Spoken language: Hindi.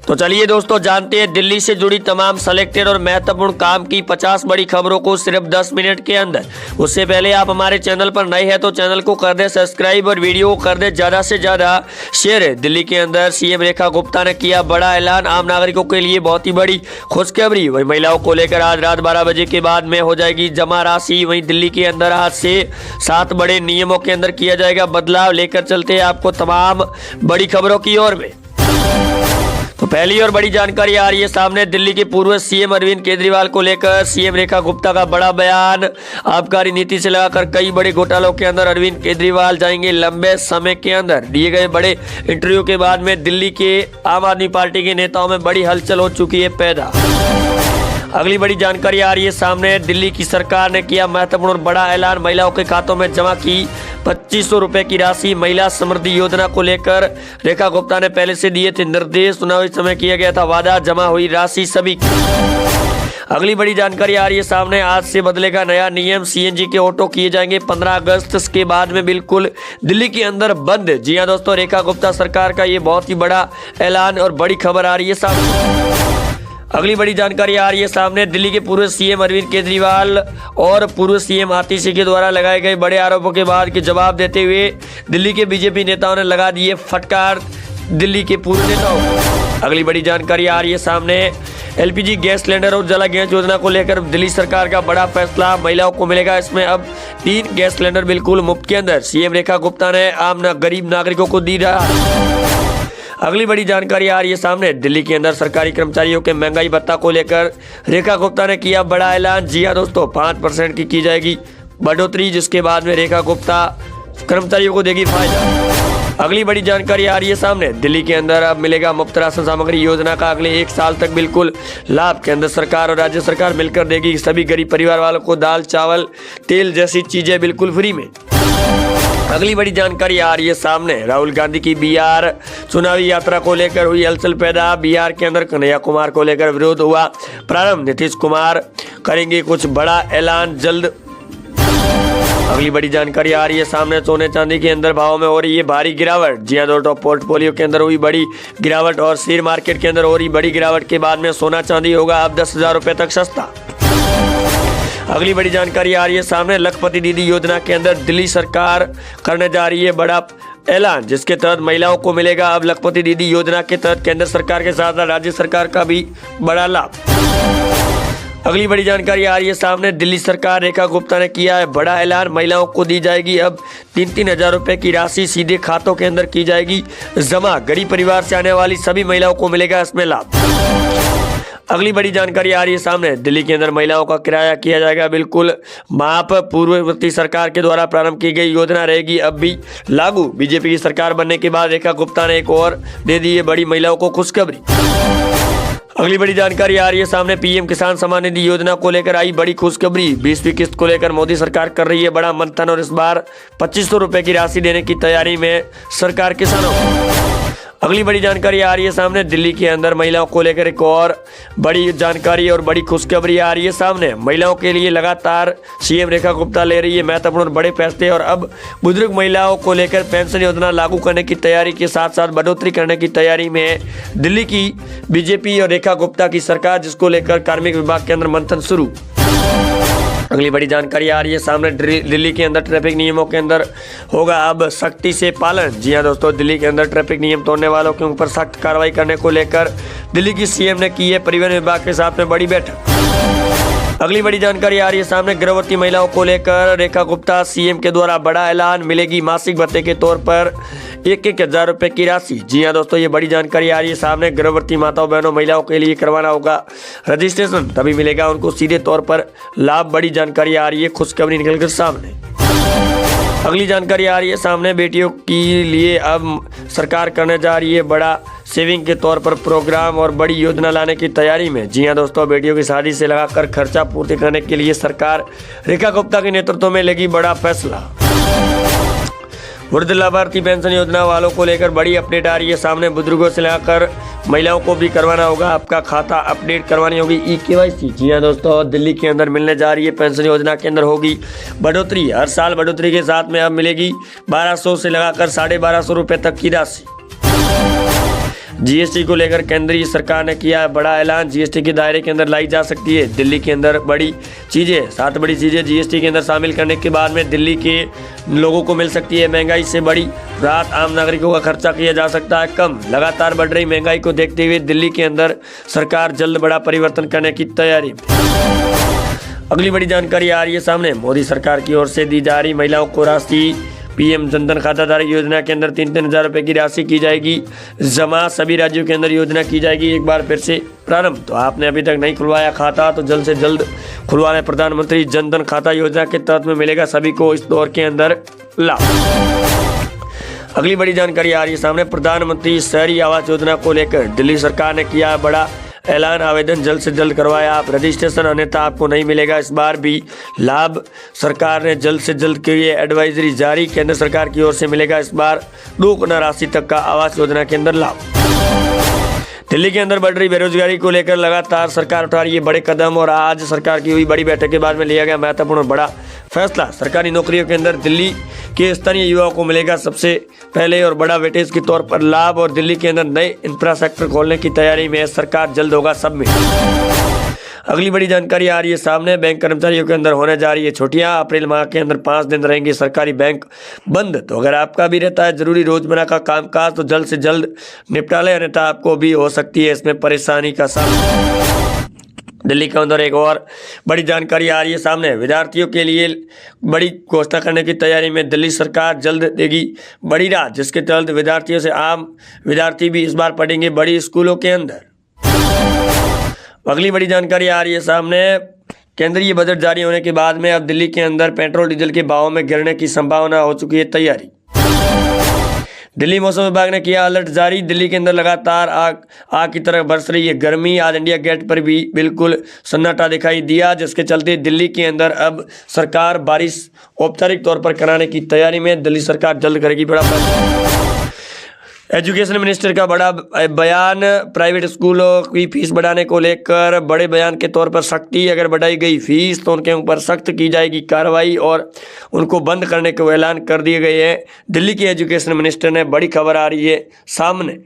तो चलिए दोस्तों जानते हैं दिल्ली से जुड़ी तमाम सेलेक्टेड और महत्वपूर्ण काम की 50 बड़ी खबरों को सिर्फ 10 मिनट के अंदर। उससे पहले आप हमारे चैनल पर नए हैं तो चैनल को कर दे सब्सक्राइब और वीडियो को कर दे ज्यादा से ज्यादा शेयर। दिल्ली के अंदर सीएम रेखा गुप्ता ने किया बड़ा ऐलान, आम नागरिकों के लिए बहुत ही बड़ी खुशखबरी। वही महिलाओं को लेकर आज रात 12 बजे के बाद में हो जाएगी जमा राशि। वही दिल्ली के अंदर आज से 7 बड़े नियमों के अंदर किया जाएगा बदलाव। लेकर चलते हैं आपको तमाम बड़ी खबरों की ओर में। तो पहली और बड़ी जानकारी आ रही है सामने दिल्ली के पूर्व सीएम अरविंद केजरीवाल को लेकर सीएम रेखा गुप्ता का बड़ा बयान। आबकारी नीति से लगाकर कई बड़े घोटालों के अंदर अरविंद केजरीवाल जाएंगे लंबे समय के अंदर। दिए गए बड़े इंटरव्यू के बाद में दिल्ली के आम आदमी पार्टी के नेताओं में बड़ी हलचल हो चुकी है पैदा। अगली बड़ी जानकारी आ रही है सामने दिल्ली की सरकार ने किया महत्वपूर्ण और बड़ा ऐलान। महिलाओं के खातों में जमा की 2500 रुपए की राशि। महिला समृद्धि योजना को लेकर रेखा गुप्ता ने पहले से दिए थे निर्देश। चुनावी समय किया गया था वादा, जमा हुई राशि सभी की। अगली बड़ी जानकारी आ रही है सामने, आज से बदलेगा नया नियम। सीएनजी के ऑटो किए जाएंगे 15 अगस्त के बाद में बिल्कुल दिल्ली के अंदर बंद। जी हाँ दोस्तों, रेखा गुप्ता सरकार का ये बहुत ही बड़ा ऐलान और बड़ी खबर आ रही है सामने। अगली बड़ी जानकारी आ रही है सामने, दिल्ली के पूर्व सीएम अरविंद केजरीवाल और पूर्व सीएम आतिशी के द्वारा लगाए गए बड़े आरोपों के बाद के जवाब देते हुए दिल्ली के बीजेपी नेताओं ने लगा दिए फटकार दिल्ली के पूर्व नेताओं को। अगली बड़ी जानकारी आ रही है सामने, एलपीजी गैस सिलेंडर और उजाला गैस योजना को लेकर दिल्ली सरकार का बड़ा फैसला। महिलाओं को मिलेगा इसमें अब 3 गैस सिलेंडर बिल्कुल मुफ्त के अंदर। सीएम रेखा गुप्ता ने गरीब नागरिकों को दी रहा। अगली बड़ी जानकारी आ रही है सामने, दिल्ली के अंदर सरकारी कर्मचारियों के महंगाई भत्ता को लेकर रेखा गुप्ता ने किया बड़ा ऐलान। जी हाँ दोस्तों, 5% की जाएगी बढ़ोतरी, जिसके बाद में रेखा गुप्ता कर्मचारियों को देगी फायदा। अगली बड़ी जानकारी आ रही है सामने, दिल्ली के अंदर अब मिलेगा मुफ्त राशन सामग्री योजना का अगले 1 साल तक बिल्कुल लाभ। केंद्र सरकार और राज्य सरकार मिलकर देगी सभी गरीब परिवार वालों को दाल, चावल, तेल जैसी चीजें बिल्कुल फ्री में। अगली बड़ी जानकारी आ रही है सामने, राहुल गांधी की बिहार चुनावी यात्रा को लेकर हुई हलचल पैदा। बिहार के अंदर कन्हैया कुमार को लेकर विरोध हुआ प्रारंभ। नीतीश कुमार करेंगे कुछ बड़ा ऐलान जल्द। अगली बड़ी जानकारी आ रही है सामने, सोने चांदी के अंदर भाव में हो रही है भारी गिरावट। जी हाँ दोस्तों, पोर्टफोलियो के अंदर हुई बड़ी गिरावट और शेयर मार्केट के अंदर हो रही बड़ी गिरावट के बाद में सोना चांदी होगा अब 10,000 रुपए तक सस्ता। अगली बड़ी जानकारी आ रही है सामने, लखपति दीदी योजना के अंदर दिल्ली सरकार करने जा रही है बड़ा ऐलान, जिसके तहत महिलाओं को मिलेगा अब लखपति दीदी योजना के तहत केंद्र सरकार के साथ राज्य सरकार का भी बड़ा लाभ। अगली बड़ी जानकारी आ रही है सामने, दिल्ली सरकार रेखा गुप्ता ने किया है बड़ा ऐलान। महिलाओं को दी जाएगी अब 3-3 हजार रुपए की राशि सीधे खातों के अंदर की जाएगी जमा। गरीब परिवार से आने वाली सभी महिलाओं को मिलेगा इसमें लाभ। अगली बड़ी जानकारी आ रही है सामने, दिल्ली के अंदर महिलाओं का किराया किया जाएगा बिल्कुल माफ। पूर्ववर्ती सरकार के द्वारा प्रारंभ की गई योजना रहेगी अब भी लागू। बीजेपी की सरकार बनने के बाद रेखा गुप्ता ने एक और दे दी है बड़ी महिलाओं को खुशखबरी। अगली बड़ी जानकारी आ रही है सामने, पीएम किसान सम्मान निधि योजना को लेकर आई बड़ी खुशखबरी। 20वीं किस्त को लेकर मोदी सरकार कर रही है बड़ा मंथन और इस बार 2500 रुपए की राशि देने की तैयारी में सरकार किसानों को। अगली बड़ी जानकारी आ रही है सामने, दिल्ली के अंदर महिलाओं को लेकर एक और बड़ी जानकारी और बड़ी खुशखबरी आ रही है सामने। महिलाओं के लिए लगातार सीएम रेखा गुप्ता ले रही है महत्वपूर्ण बड़े फैसले और अब बुजुर्ग महिलाओं को लेकर पेंशन योजना लागू करने की तैयारी के साथ साथ बढ़ोतरी करने की तैयारी में है दिल्ली की बीजेपी और रेखा गुप्ता की सरकार, जिसको लेकर कार्मिक विभाग के अंदर मंथन शुरू। अगली बड़ी जानकारी आ रही है सामने, दिल्ली के अंदर ट्रैफिक नियमों के अंदर होगा अब सख्ती से पालन। जी हाँ दोस्तों, दिल्ली के अंदर ट्रैफिक नियम तोड़ने वालों के ऊपर सख्त कार्रवाई करने को लेकर दिल्ली की सीएम ने की है परिवहन विभाग के साथ में बड़ी बैठक। अगली बड़ी जानकारी आ रही है सामने, गर्भवती महिलाओं को लेकर रेखा गुप्ता सीएम के द्वारा बड़ा ऐलान। मिलेगी मासिक भत्ते के तौर पर 1-1 हजार रुपए की राशि। जी हाँ दोस्तों, ये बड़ी जानकारी आ रही है सामने, गर्भवती माताओं बहनों महिलाओं के लिए करवाना होगा रजिस्ट्रेशन, तभी मिलेगा उनको सीधे तौर पर लाभ। बड़ी जानकारी आ रही है, खुशखबरी निकलकर सामने। अगली जानकारी आ रही है सामने, बेटियों के लिए अब सरकार करने जा रही है बड़ा सेविंग के तौर पर प्रोग्राम और बड़ी योजना लाने की तैयारी में। जी हाँ दोस्तों, बेटियों की शादी से लगाकर खर्चा पूर्ति करने के लिए सरकार रेखा गुप्ता के नेतृत्व में लेगी बड़ा फैसला। वृद्ध लाभार्थी पेंशन योजना वालों को लेकर बड़ी अपडेट आ रही है सामने। बुजुर्गों से लेकर महिलाओं को भी करवाना होगा, आपका खाता अपडेट करवानी होगी ई-केवाईसी। जी हाँ दोस्तों, दिल्ली के अंदर मिलने जा रही है पेंशन योजना के अंदर होगी बढ़ोतरी। हर साल बढ़ोतरी के साथ में अब मिलेगी 1200 से लगाकर 1250 रुपए तक की राशि। जीएसटी को लेकर केंद्रीय सरकार ने किया बड़ा ऐलान, जीएसटी के दायरे के अंदर लाई जा सकती है दिल्ली के अंदर बड़ी चीज़ें। 7 बड़ी चीज़ें जीएसटी के अंदर शामिल करने के बाद में दिल्ली के लोगों को मिल सकती है महंगाई से बड़ी राहत, आम नागरिकों का खर्चा किया जा सकता है कम। लगातार बढ़ रही महंगाई को देखते हुए दिल्ली के अंदर सरकार जल्द बड़ा परिवर्तन करने की तैयारी। अगली बड़ी जानकारी आ रही है सामने, मोदी सरकार की ओर से दी जा रही महिलाओं को राशि। पीएम जनधन खाताधारक योजना के अंदर 3-3 हज़ार रुपये की राशि की जाएगी जमा। सभी राज्यों के अंदर योजना की जाएगी एक बार फिर से प्रारंभ। तो आपने अभी तक नहीं खुलवाया खाता तो जल्द से जल्द खुलवाना। प्रधानमंत्री जनधन खाता योजना के तहत में मिलेगा सभी को इस दौर के अंदर लाभ। अगली बड़ी जानकारी आ रही है सामने, प्रधानमंत्री शहरी आवास योजना को लेकर दिल्ली सरकार ने किया बड़ा ऐलान। आवेदन जल्द से जल्द करवाया आप रजिस्ट्रेशन, अन्यथा आपको नहीं मिलेगा इस बार भी लाभ। सरकार ने जल्द से जल्द के लिए एडवाइजरी जारी, केंद्र सरकार की ओर से मिलेगा इस बार 2 गुना राशि तक का आवास योजना के अंदर लाभ। दिल्ली के अंदर बढ़ रही बेरोजगारी को लेकर लगातार सरकार उठा रही है बड़े कदम और आज सरकार की हुई बड़ी बैठक के बाद में लिया गया महत्वपूर्ण और बड़ा फैसला। सरकारी नौकरियों के अंदर दिल्ली के स्थानीय युवाओं को मिलेगा सबसे पहले और बड़ा वेटेज के तौर पर लाभ और दिल्ली के अंदर नए इंफ्रास्ट्रक्चर खोलने की तैयारी में सरकार, जल्द होगा सबमिट। अगली बड़ी जानकारी आ रही है सामने, बैंक कर्मचारियों के अंदर होने जा रही है छुट्टियां। अप्रैल माह के अंदर 5 दिन रहेंगे सरकारी बैंक बंद। तो अगर आपका भी रहता है जरूरी रोजमर्रा का कामकाज तो जल्द से जल्द निपटा लें, अन्यथा आपको भी हो सकती है इसमें परेशानी का सामना। दिल्ली के अंदर एक और बड़ी जानकारी आ रही है सामने, विद्यार्थियों के लिए बड़ी घोषणा करने की तैयारी में दिल्ली सरकार, जल्द देगी बड़ी राहत, जिसके तहत विद्यार्थियों से आम विद्यार्थी भी इस बार पढ़ेंगे बड़ी स्कूलों के अंदर। अगली बड़ी जानकारी आ रही है सामने, केंद्रीय बजट जारी होने के बाद में अब दिल्ली के अंदर पेट्रोल डीजल के भावों में गिरने की संभावना हो चुकी है तैयारी। दिल्ली मौसम विभाग ने किया अलर्ट जारी, दिल्ली के अंदर लगातार आग की तरह बरस रही है गर्मी। आज इंडिया गेट पर भी बिल्कुल सन्नाटा दिखाई दिया, जिसके चलते दिल्ली के अंदर अब सरकार बारिश औपचारिक तौर पर कराने की तैयारी में। दिल्ली सरकार जल्द करेगी बड़ा फैसला। एजुकेशन मिनिस्टर का बड़ा बयान, प्राइवेट स्कूलों की फीस बढ़ाने को लेकर बड़े बयान के तौर पर सख्ती। अगर बढ़ाई गई फीस तो उनके ऊपर सख्त की जाएगी कार्रवाई और उनको बंद करने के ऐलान कर दिए गए हैं। दिल्ली के एजुकेशन मिनिस्टर ने, बड़ी खबर आ रही है सामने।